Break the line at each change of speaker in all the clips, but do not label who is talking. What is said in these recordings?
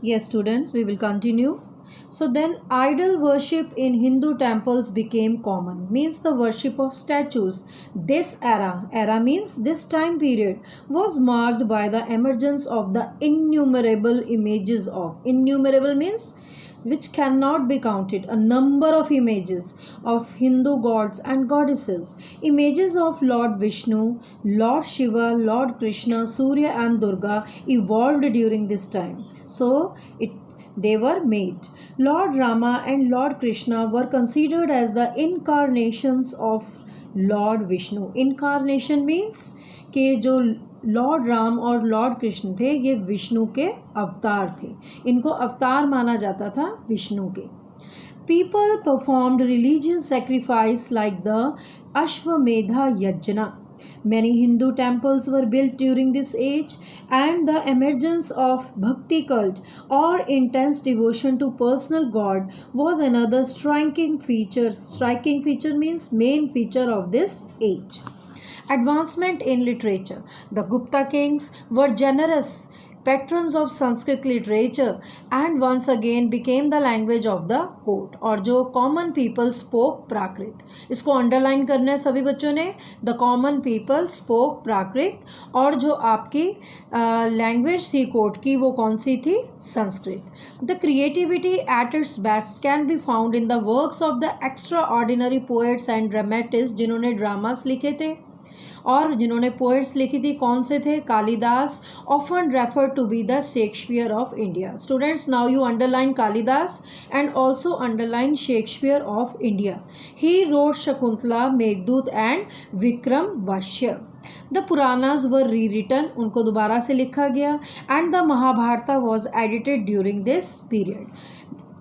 Yes, students, we will continue. So then idol worship in Hindu temples became common, means the worship of statues. This era means this time period, was marked by the emergence of the innumerable images of, innumerable means which cannot be counted, a number of images of Hindu gods and goddesses, images of Lord Vishnu, Lord Shiva, Lord Krishna, Surya and Durga evolved during this time. So it they were made. Lord Rama and Lord Krishna were considered as the incarnations of Lord Vishnu. Incarnation means कि जो Lord Ram और Lord Krishna थे ये विष्णु के अवतार थे, इनको अवतार माना जाता था विष्णु के. People performed religious sacrifice like the Ashwamedha Yajna. Many Hindu temples were built during this age, and the emergence of bhakti cult or intense devotion to personal god was another striking feature. Striking feature means main feature of this age. Advancement in literature. The Gupta kings were generous patrons of Sanskrit literature and once again became the language of the court. और जो common people spoke प्राकृत, इसको underline करना है सभी बच्चों ने. The common people spoke प्राकृत और जो आपकी लैंग्वेज थी कोर्ट की वो कौन सी थी? Sanskrit. The creativity at its best can be found in the works of the extraordinary poets and dramatists जिन्होंने ड्रामास लिखे थे और जिन्होंने पोएट्स लिखी थी. कौन से थे? Kalidasa, often refer to be the Shakespeare of India. Students, now you underline Kalidasa and also underline Shakespeare of India. He wrote Shakuntala, Meghaduta and Vikramorvashiya. The Puranas were rewritten, उनको दोबारा से लिखा गया. And the Mahabharata was edited during this period.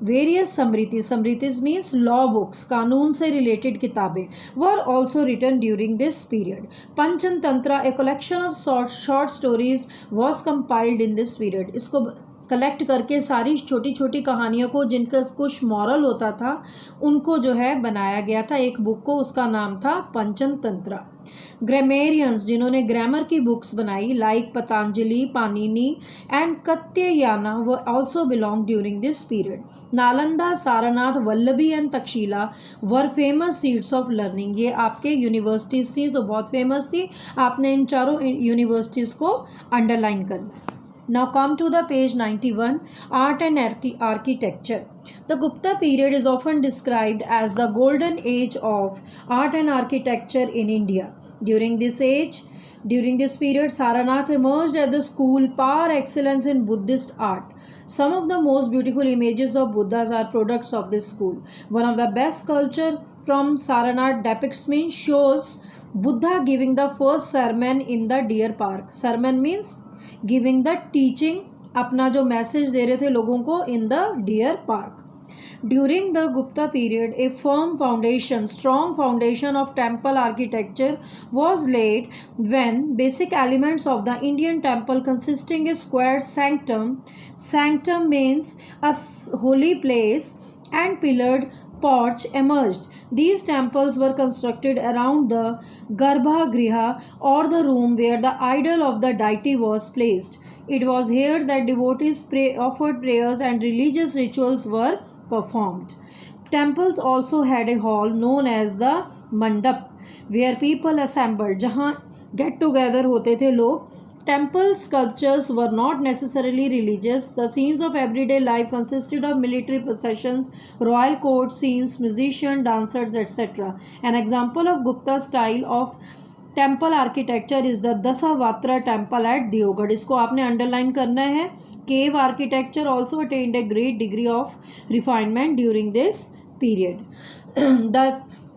Various Smritis means law books, कानून से related किताबें were also written during this period. Panchatantra, a collection of short stories was compiled in this period. इसको collect करके सारी छोटी छोटी कहानियों को जिनका कुछ मॉरल होता था उनको जो है बनाया गया था एक बुक को, उसका नाम था पंचतंत्र. ग्रामेरियंस, जिन्होंने ग्रामर की बुक्स बनाई like Patanjali, Panini and Katyayana were also belong during this period. Nalanda, Sarnath, Vallabhi and Takshashila were famous seats of learning. ये आपके यूनिवर्सिटीज़ थी तो बहुत फेमस थी. आपने इन चारों यूनिवर्सिटीज़ को अंडरलाइन करना. Now come to the page 91, art and architecture. The Gupta period is often described as the golden age of art and architecture in India. During this period, Saranath emerged as the school par excellence in Buddhist art. Some of the most beautiful images of Buddhas are products of this school. One of the best sculpture from Saranath depicts shows Buddha giving the first sermon in the Deer Park. Sermon means giving the teaching, अपना जो message दे रहे थे लोगों को in the deer park. During the Gupta period a firm foundation, strong foundation of temple architecture was laid when basic elements of the Indian temple consisting a square sanctum. Sanctum means a holy place and pillared porch emerged. These temples were constructed around the Garbhagriha or the room where the idol of the deity was placed. It was here that devotees offered prayers and religious rituals were performed. Temples also had a hall known as the Mandap where people assembled, जहाँ get together होते थे लोग. Temple sculptures were not necessarily religious. The scenes of everyday life consisted of military processions, royal court scenes, musicians, dancers, etc. An example of Gupta style of temple architecture is the Dasavatra temple at Deogarh. इसको आपने underline करना है. Cave architecture also attained a great degree of refinement during this period. The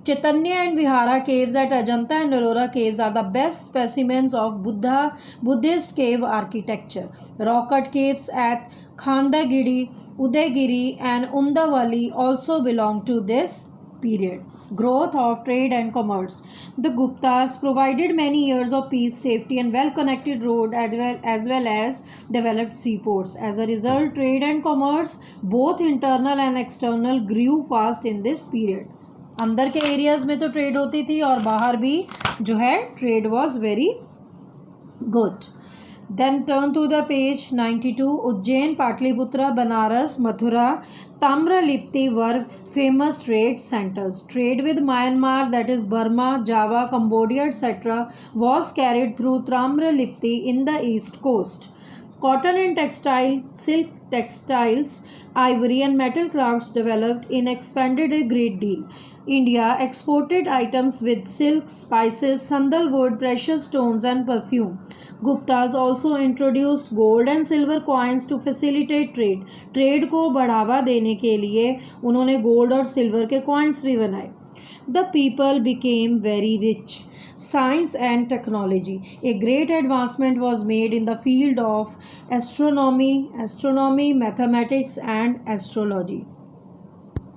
Chaitanya and Vihara caves at Ajanta and Ellora caves are the best specimens of Buddhist cave architecture. Rock cut caves at Khandagiri, Udaygiri and Undavali also belong to this period. Growth of trade and commerce. The Guptas provided many years of peace, safety and well-connected road as well as developed seaports. As a result, trade and commerce, both internal and external, grew fast in this period. अंदर के areas में तो trade होती थी और बाहर भी जो है trade was very good. Then turn to the page 92. Ujjain, Patliputra, Banaras, Mathura, Tamralipti were famous trade centers. Trade with Myanmar, that is Burma, Java, Cambodia, etc., was carried through Tamralipti in the east coast. Cotton and textile, silk textiles, ivory and metal crafts developed and expanded a great deal. India exported items with silk, spices, sandalwood, precious stones, and perfume. Guptas also introduced gold and silver coins to facilitate trade. Trade को बढ़ावा देने के लिए उन्होंने gold और silver के coins भी बनाए. The people became very rich. Science and technology. A great advancement was made in the field of astronomy, mathematics, and astrology.